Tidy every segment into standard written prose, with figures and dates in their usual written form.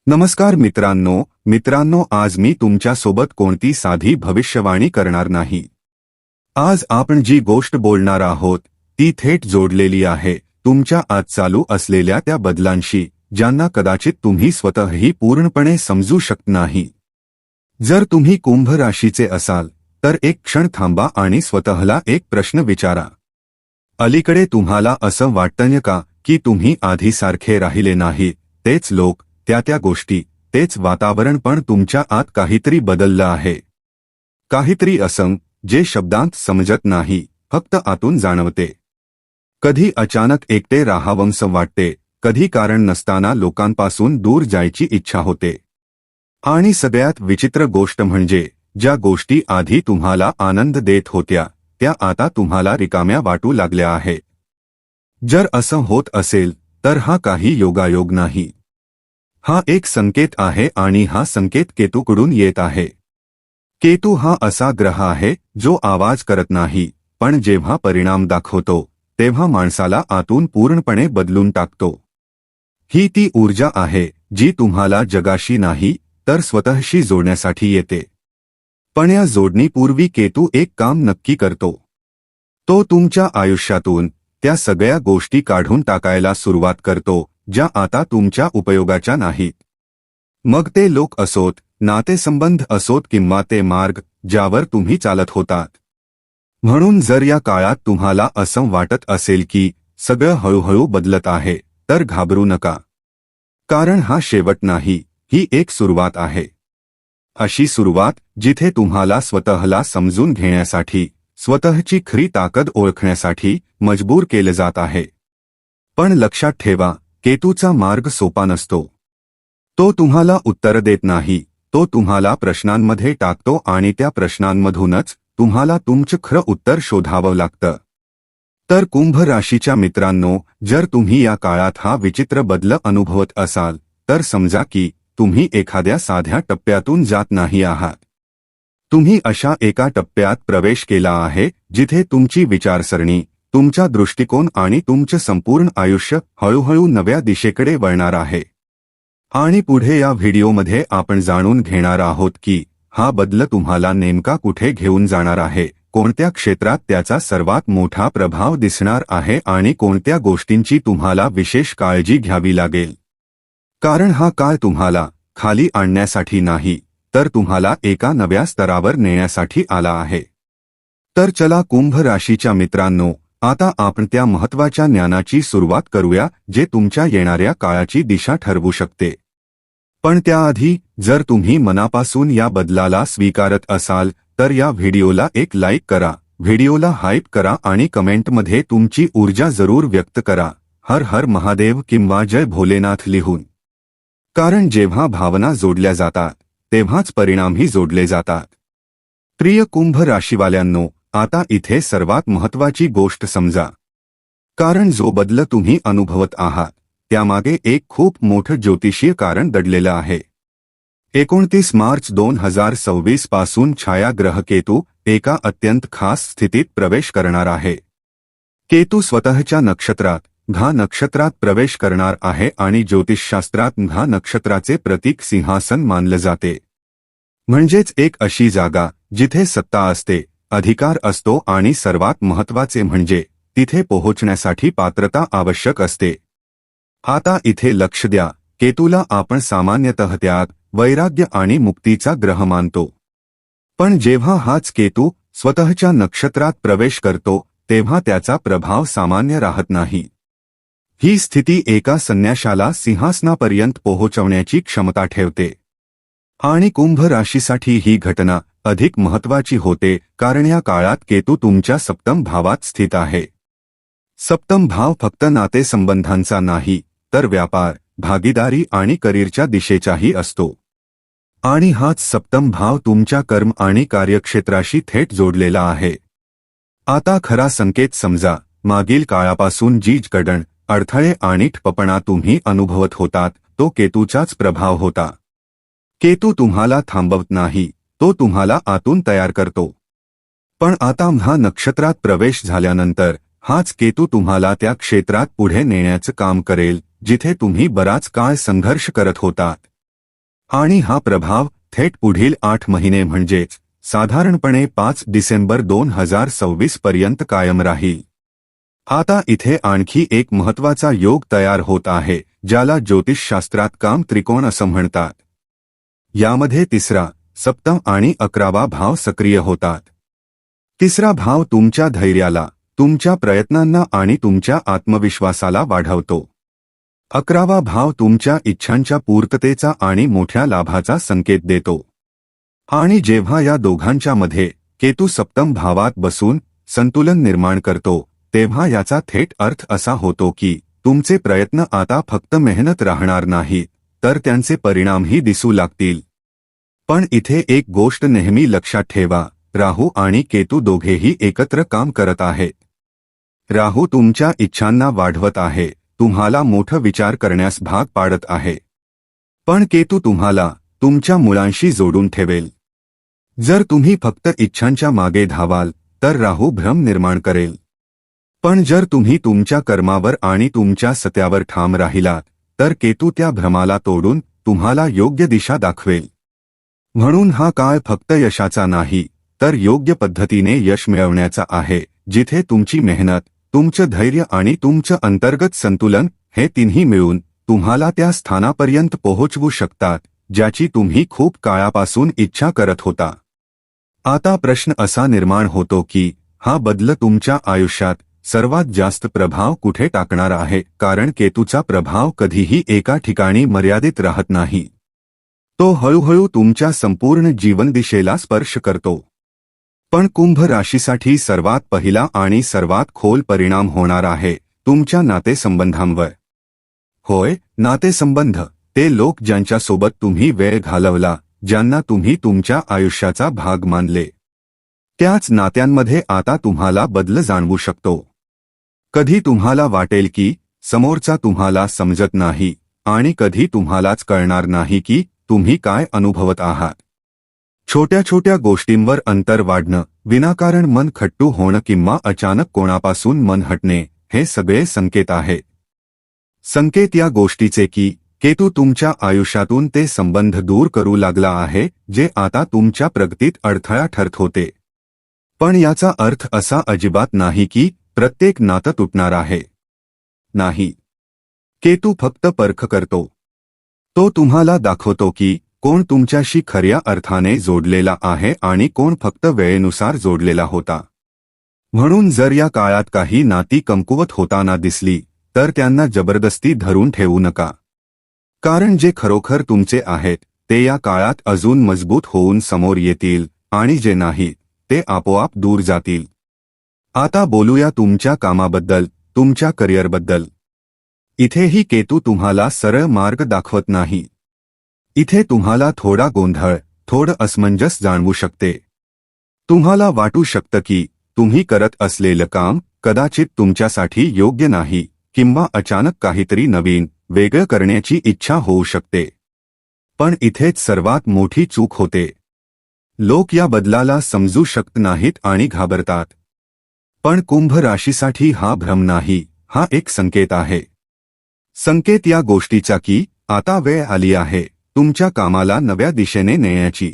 नमस्कार मित्रांनो, आज मी तुमच्यासोबत कोणती साधी भविष्यवाणी करणार नाही। आज आपण जी गोष्ट बोलणार आहोत ती थेट जोडलेली आहे तुमच्या आज चालू असलेल्या त्या बदलांशी, ज्यांना कदाचित तुम्ही स्वतःही पूर्णपणे समजू शकत नाही। जर तुम्ही कुंभ राशीचे असाल तर एक क्षण थांबा आणि स्वतःला एक प्रश्न विचारा। अलीकडे तुम्हाला असं वाटतं का की तुम्ही आधीसारखे राहिले नाही? तेच लोक, त्या गोष्टी, तेच वातावरण, पण तुमच्या आत काहीतरी बदललं आहे। काहीतरी असं जे शब्दांत समजत नाही, फक्त आतून जाणवते। कधी अचानक एकटे राहावंसं वाटते, कधी कारण नसताना लोकांपासून दूर जायची इच्छा होते। आणि सगळ्यात विचित्र गोष्ट म्हणजे ज्या गोष्टी आधी तुम्हाला आनंद देत होत्या त्या आता तुम्हाला रिकाम्या वाटू लागल्या आहेत। जर असं होत असेल तर हा काही योगायोग नाही। हा एक संकेत आहे आणि हा संकेत केतूकडून येत आहे। केतू हा असा ग्रह आहे जो आवाज करत नाही, पण जेव्हा परिणाम दाखवतो तेव्हा माणसाला आतून पूर्णपणे बदलून टाकतो। ही ती ऊर्जा आहे जी तुम्हाला जगाशी नाही तर स्वतःशी जोडण्यासाठी येते। पण या जोडणीपूर्वी केतू एक काम नक्की करतो। तो तुमच्या आयुष्यातून त्या सगळ्या गोष्टी काढून टाकायला सुरुवात करतो ज्या आता तुमच्या उपयोगाच्या नाहीत। मग ते लोक असोत, नातेसंबंध असोत किंवा ते मार्ग ज्यावर तुम्ही चालत होतात। म्हणून जर या काळात तुम्हाला असं वाटत असेल की सगळं हळूहळू बदलत आहे तर घाबरू नका। कारण हा शेवट नाही, ही एक सुरुवात आहे। अशी सुरुवात जिथे तुम्हाला स्वतःला समजून घेण्यासाठी, स्वतःची खरी ताकद ओळखण्यासाठी मजबूर केले जात आहे। पण लक्षात ठेवा, केतूचा मार्ग सोपा नसतो। तो तुम्हाला उत्तर देत नाही, तो तुम्हाला प्रश्नांमध्ये टाकतो आणि त्या प्रश्नांमधूनच तुम्हाला तुमचं खरं उत्तर शोधावं लागतं। तर कुंभ राशीच्या मित्रांनो, जर तुम्ही या काळात हा विचित्र बदल अनुभवत असाल तर समजा की तुम्ही एखाद्या साध्या टप्प्यातून जात नाही आहात। तुम्ही अशा एका टप्प्यात प्रवेश केला आहे जिथे तुमची विचारसरणी, तुमचा दृष्टिकोन आणि तुमचं संपूर्ण आयुष्य हळूहळू नव्या दिशेकडे वळणार आहे। आणि पुढे या व्हिडिओमध्ये आपण जाणून घेणार आहोत की हा बदल तुम्हाला नेमका कुठे घेऊन जाणार आहे, कोणत्या क्षेत्रात त्याचा सर्वात मोठा प्रभाव दिसणार आहे आणि कोणत्या गोष्टींची तुम्हाला विशेष काळजी घ्यावी लागेल। कारण हा काळ तुम्हाला खाली आणण्यासाठी नाही तर तुम्हाला एका नव्या स्तरावर नेण्यासाठी आला आहे। तर चला कुंभ राशीच्या मित्रांनो, आता आपण त्या महत्त्वाच्या ज्ञानाची सुरुवात करूया जे तुमच्या येणाऱ्या काळाची दिशा ठरवू शकते। पण त्याआधी जर तुम्ही मनापासून या बदलाला स्वीकारत असाल तर या व्हिडिओला एक लाईक करा, व्हिडिओला हाईप करा आणि कमेंटमध्ये तुमची ऊर्जा जरूर व्यक्त करा, हर हर महादेव किंवा जय भोलेनाथ लिहून। कारण जेव्हा भावना जोडल्या जातात तेव्हाच परिणामही जोडले जातात। प्रिय कुंभ राशीवाल्यांनो, आता इथे सर्वात महत्त्वाची गोष्ट समजा। कारण जो बदल तुम्ही अनुभवत आहात त्यामागे एक खूप मोठं ज्योतिषीय कारण दडलेलं आहे। 29 मार्च 2026 पासून छायाग्रह केतू एका अत्यंत खास स्थितीत प्रवेश करणार आहे। केतू स्वतःच्या नक्षत्रात घा नक्षत्रात प्रवेश करणार आहे आणि ज्योतिषशास्त्रात घा नक्षत्राचे प्रतीक सिंहासन मानले जाते। म्हणजेच एक अशी जागा जिथे सत्ता असते, अधिकार असतो आणि सर्वात महत्त्वाचे म्हणजे तिथे पोहोचण्यासाठी पात्रता आवश्यक असते। आता इथे लक्ष द्या, केतूला आपण सामान्यतः त्याग, वैराग्य आणि मुक्तीचा ग्रह मानतो। पण जेव्हा हाच केतू स्वतःच्या नक्षत्रात प्रवेश करतो तेव्हा त्याचा प्रभाव सामान्य राहत नाही। ही स्थिती एका संन्याशाला सिंहासनापर्यंत पोहोचवण्याची क्षमता ठेवते। आणि कुंभ राशीसाठी ही घटना अधिक महत्त्वाची होते कारण या काळात केतू तुमच्या सप्तम भावात स्थित आहे। सप्तम भाव फक्त नातेसंबंधांचा नाही तर व्यापार, भागीदारी आणि करिअरच्या दिशेचाही असतो। आणि हाच सप्तम भाव तुमच्या कर्म आणि कार्यक्षेत्राशी थेट जोडलेला आहे। आता खरा संकेत समजा, मागील काळापासून जी जडण, अडथळे आणि ठप्पपणा तुम्ही अनुभवत होतात तो केतूचाच प्रभाव होता। केतू तुम्हाला थांबवत नाही, तो तुम्हाला आतून तयार करतो। पण आता हा नक्षत्रात प्रवेश झाल्यानंतर हाच केतू तुम्हाला त्या क्षेत्रात पुढे नेण्याचं काम करेल जिथे तुम्ही बराच काळ संघर्ष करत होतात। आणि हा प्रभाव थेट पुढील 8 महिने म्हणजेच साधारणपणे 5 डिसेंबर 2026 पर्यंत कायम राहील. आता इथे आणखी एक महत्त्वाचा योग तयार होत आहे, ज्याला ज्योतिषशास्त्रात काम त्रिकोण असं म्हणतात. यामध्ये तिसरा, सप्तम आणि 11वा भाव सक्रिय होतात. तिसरा भाव तुमच्या धैर्याला, तुमच्या प्रयत्नांना आणि तुमच्या आत्मविश्वासाला वाढवतो. 11वा भाव तुमच्या इच्छांच्या पूर्ततेचा आणि मोठ्या लाभाचा संकेत देतो. आणि जेव्हा या दोघांच्या मध्ये केतू सप्तम भावात बसून संतुलन निर्माण करतो, तेव्हा याचा थेट अर्थ असा होतो की तुमचे प्रयत्न आता फक्त मेहनत राहणार नाहीत, तर त्यांचे परिणामही दिसू लागतील. पण इथे एक गोष्ट नेहमी लक्षात ठेवा, राहू आणि केतू दोघेही एकत्र काम करत आहेत. राहू तुमच्या इच्छांना वाढवत आहे, तुम्हाला मोठं विचार करण्यास भाग पाडत आहे. पण केतू तुम्हाला तुमच्या मुळांशी जोडून ठेवेल. जर तुम्ही फक्त इच्छांच्या मागे धावाल, तर राहू भ्रम निर्माण करेल. पण जर तुम्ही तुमच्या कर्मावर आणि तुमच्या सत्यावर ठाम राहिलात, तर केतू त्या भ्रमाला तोडून तुम्हाला योग्य दिशा दाखवेल. म्हणून हा काळ फक्त यशाचा नाही, तर योग्य पद्धतीने यश मिळवण्याचा आहे, जिथे तुमची मेहनत, तुमचं धैर्य आणि तुमचं अंतर्गत संतुलन हे तिन्ही मिळून तुम्हाला त्या स्थानापर्यंत पोहोचवू शकतात, ज्याची तुम्ही खूप काळापासून इच्छा करत होता. आता प्रश्न असा निर्माण होतो की हा बदल तुमच्या आयुष्यात सर्वात जास्त प्रभाव कुठे टाकणार आहे, कारण केतूचा प्रभाव कधीही एका ठिकाणी मर्यादित राहत नाही. तो हळूहळू तुमच्या संपूर्ण जीवनदिशेला स्पर्श करतो. पण कुंभ राशीसाठी सर्वात पहिला आणि सर्वात खोल परिणाम होणार आहे तुमच्या नातेसंबंधांवर. होय, नातेसंबंध, ते लोक ज्यांच्यासोबत तुम्ही वेळ घालवला, ज्यांना तुम्ही तुमच्या आयुष्याचा भाग मानले. त्याच नात्यांमध्ये आता तुम्हाला बदल जाणवू शकतो. कधी तुम्हाला वाटेल की समोरचा तुम्हाला समजत नाही, आणि कधी तुम्हालाच कळणार नाही की तुम्ही काय अनुभवत आहात. छोट्या छोट्या गोष्टींवर अंतर वाढणं, विनाकारण मन खट्टू होणं किंवा अचानक कोणापासून मन हटणे, हे सगळे संकेत आहेत. संकेत या गोष्टीचे की केतू तुमच्या आयुष्यातून ते संबंध दूर करू लागला आहे, जे आता तुमच्या प्रगतीत अडथळा ठरत होते. पण याचा अर्थ असा अजिबात नाही की प्रत्येक नातं तुटणार आहे. नाही. केतू फक्त परख करतो. तो तुम्हाला दाखवतो की कोण तुमच्याशी खऱ्या अर्थाने जोडलेला आहे आणि कोण फक्त वेळेनुसार जोडलेला होता. म्हणून जर या काळात काही नाती कमकुवत होताना दिसली, तर त्यांना जबरदस्ती धरून ठेवू नका. कारण जे खरोखर तुमचे आहेत, ते या काळात अजून मजबूत होऊन समोर येतील, आणि जे नाही, ते आपोआप दूर जातील. आता बोलूया तुमच्या कामाबद्दल, तुमच्या करिअरबद्दल. इथेही केतू तुम्हाला सरळ मार्ग दाखवत नाही. इथे तुम्हाला थोडा गोंधळ, थोडं असमंजस जाणवू शकते. तुम्हाला वाटू शकतं की तुम्ही करत असलेलं काम कदाचित तुमच्यासाठी योग्य नाही, किंवा अचानक काहीतरी नवीन, वेगळं करण्याची इच्छा होऊ शकते. पण इथेच सर्वात मोठी चूक होते. लोक या बदलाला समजू शकत नाहीत आणि घाबरतात. पण कुंभ राशीसाठी हा भ्रम नाही, हा एक संकेत आहे. संकेत या गोष्टीचा की आता वेळ आली आहे तुमच्या कामाला नव्या दिशेने नेण्याची.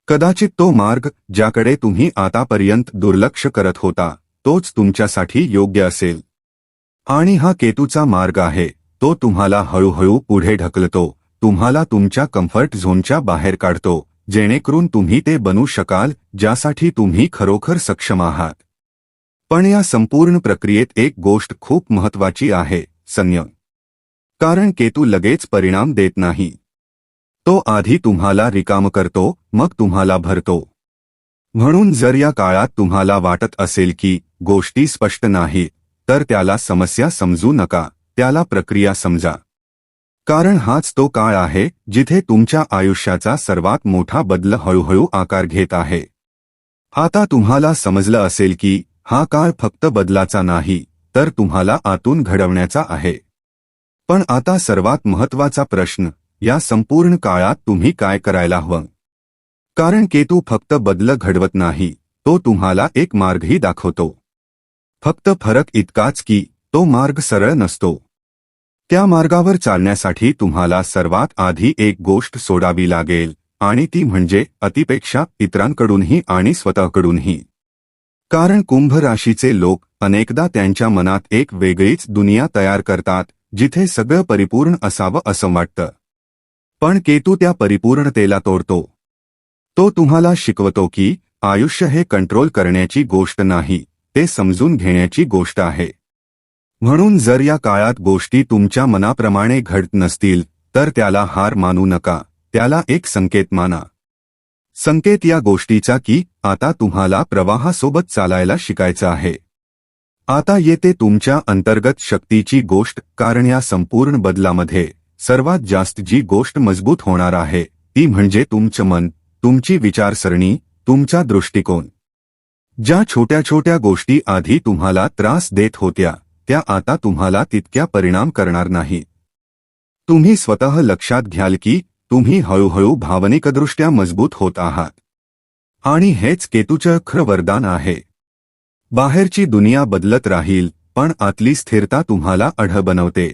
कदाचित तो मार्ग ज्याकडे तुम्ही आतापर्यंत दुर्लक्ष करत होता, तोच तुमच्यासाठी योग्य असेल. आणि हा केतूचा मार्ग आहे, तो तुम्हाला हळूहळू पुढे ढकलतो, तुम्हाला तुमच्या कम्फर्ट झोनच्या बाहेर काढतो, जेणेकरून तुम्ही ते बनू शकाल ज्यासाठी तुम्ही खरोखर सक्षम आहात. पण या संपूर्ण प्रक्रियेत एक गोष्ट खूप महत्त्वाची आहे, संयम. कारण केतू लगेच परिणाम देत नाही. तो आधी तुम्हाला रिकाम करतो, मग तुम्हाला भरतो. म्हणून जर या काळात तुम्हाला वाटत असेल की गोष्टी स्पष्ट नाहीत, तर त्याला समस्या समजू नका, त्याला प्रक्रिया समजा. कारण हाच तो काळ आहे जिथे तुमच्या आयुष्याचा सर्वात मोठा बदल हळूहळू आकार घेत आहे. आता तुम्हाला समजलं असेल की हा काळ फक्त बदलाचा नाही, तर तुम्हाला आतून घडवण्याचा आहे. पण आता सर्वात महत्त्वाचा प्रश्न, या संपूर्ण काळात तुम्ही काय करायला हवं? कारण केतू फक्त बदल घडवत नाही, तो तुम्हाला एक मार्गही दाखवतो. फक्त फरक इतकाच की तो मार्ग सरळ नसतो. त्या मार्गावर चालण्यासाठी तुम्हाला सर्वात आधी एक गोष्ट सोडावी लागेल आणि ती म्हणजे अतिपेक्षा इतरांकडूनही आणि स्वतःकडूनही. कारण कुंभ राशीचे लोक अनेकदा त्यांच्या मनात एक वेगळीच दुनिया तयार करतात जिथे सगळं परिपूर्ण असावं असं वाटतं. पण केतू त्या परिपूर्णतेला तोडतो. तो तुम्हाला शिकवतो की आयुष्य हे कंट्रोल करण्याची गोष्ट नाही, ते समजून घेण्याची गोष्ट आहे. म्हणून जर या काळात गोष्टी तुमच्या मनाप्रमाणे घडत नसतील तर त्याला हार मानू नका, त्याला एक संकेत माना. संकेत या गोष्टीचा की आता तुम्हाला प्रवाहासोबत चालायला शिकायचं आहे. आता येते तुमच्या अंतर्गत शक्तीची गोष्ट, कारण या संपूर्ण बदलामध्ये सर्वात जास्त जी गोष्ट मजबूत होणार आहे ती म्हणजे तुमचं मन, तुमची विचारसरणी, तुमचा दृष्टिकोन. ज्या छोट्या छोट्या गोष्टी आधी तुम्हाला त्रास देत होत्या त्या आता तुम्हाला तितक्या परिणाम करणार नाहीत. तुम्ही स्वतः लक्षात घ्याल की तुम्ही हळूहळू भावनिकदृष्ट्या मजबूत होत आहात. आणि हेच केतूचं खरं वरदान आहे. बाहेरची दुनिया बदलत राहील पण आतली स्थिरता तुम्हाला अढळ बनवते.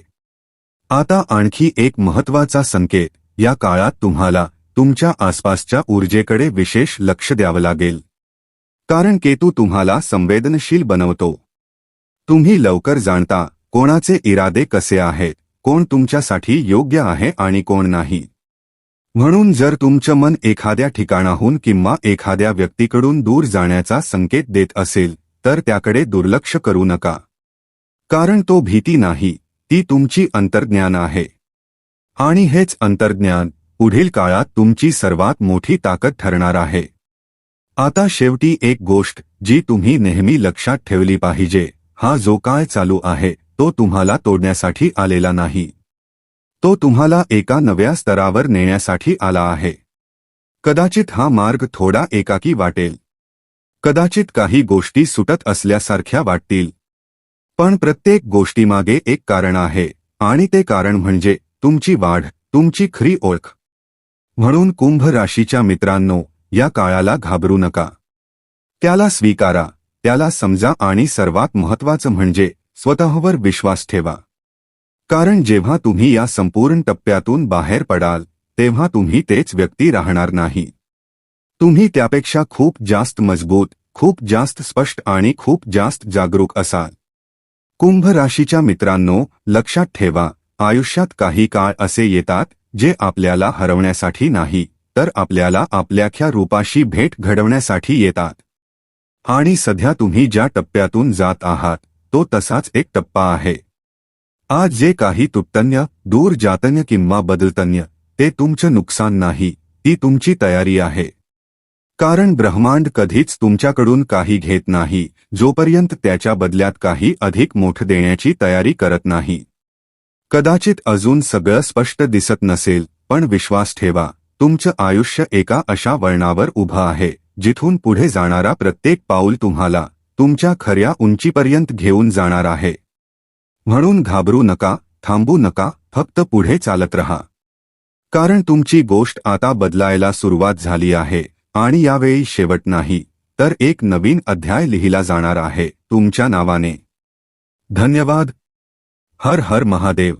आता आणखी एक महत्त्वाचा संकेत, या काळात तुम्हाला तुमच्या आसपासच्या ऊर्जेकडे विशेष लक्ष द्यावं लागेल. कारण केतू तुम्हाला संवेदनशील बनवतो. तुम्ही लवकर जाणता कोणाचे इरादे कसे आहेत, कोण तुमच्यासाठी योग्य आहे आणि कोण नाही. म्हणून जर तुमचं मन एखाद्या ठिकाणाहून किंवा एखाद्या व्यक्तीकडून दूर जाण्याचा संकेत देत असेल तर त्याकडे दुर्लक्ष करू नका. कारण तो भीती नाही, ती तुमची अंतर्ज्ञान आहे. आणि हेच अंतर्ज्ञान पुढील काळात तुमची सर्वात मोठी ताकद ठरणार आहे. आता शेवटी एक गोष्ट जी तुम्ही नेहमी लक्षात ठेवली पाहिजे, हा जो काळ चालू आहे तो तुम्हाला तोडण्यासाठी आलेला नाही. तो तुम्हाला एका नव्या स्तरावर नेण्यासाठी आला आहे. कदाचित हा मार्ग थोडा एकाकी वाटेल. कदाचित काही गोष्टी सुटत असल्यासारख्या वाटतील. पण प्रत्येक गोष्टीमागे एक कारण आहे आणि ते कारण म्हणजे तुमची वाढ, तुमची खरी ओळख. म्हणून कुंभ राशीच्या मित्रांनो, या काळाला घाबरू नका. त्याला स्वीकारा, त्याला समजा आणि सर्वात महत्त्वाचं म्हणजे स्वतःवर विश्वास ठेवा. कारण जेव्हा तुम्ही या संपूर्ण टप्प्यातून बाहेर पडाल तेव्हा तुम्ही तेच व्यक्ती राहणार नाही. तुम्ही त्यापेक्षा खूप जास्त मजबूत, खूप जास्त स्पष्ट आणि खूप जास्त जागरूक असाल. कुंभ राशीच्या मित्रांनो, लक्षात ठेवा, आयुष्यात काही काळ असे येतात जे आपल्याला हरवण्यासाठी नाही तर आपल्याला आपल्याख्या रूपाशी भेट घडवण्यासाठी येतात. आणि सध्या तुम्ही ज्या टप्प्यातून जात आहात तो तसाच एक टप्पा आहे. आज जे काही तुटतन्य, दूर जातन्य किंवा बदलतन्य, ते तुमचं नुकसान नाही, ती तुमची तयारी आहे. कारण ब्रह्मांड कधीच तुमच्याकडून काही घेत नाही जोपर्यंत त्याच्या बदल्यात काही अधिक मोठं देण्याची तयारी करत नाही. कदाचित अजून सगळं स्पष्ट दिसत नसेल पण विश्वास ठेवा, तुमचं आयुष्य एका अशा वळणावर उभं आहे जिथून पुढे जाणारा प्रत्येक पाऊल तुम्हाला तुमच्या खऱ्या उंचीपर्यंत घेऊन जाणार आहे. म्हणून घाबरू नका, थांबू नका, फक्त पुढे चालत रहा. कारण तुमची गोष्ट आता बदलायला सुरुवात झाली आहे आणि यावेळी शेवट नाही तर एक नवीन अध्याय लिहिला जाणार आहे तुमच्या नावाने. धन्यवाद. हर हर महादेव.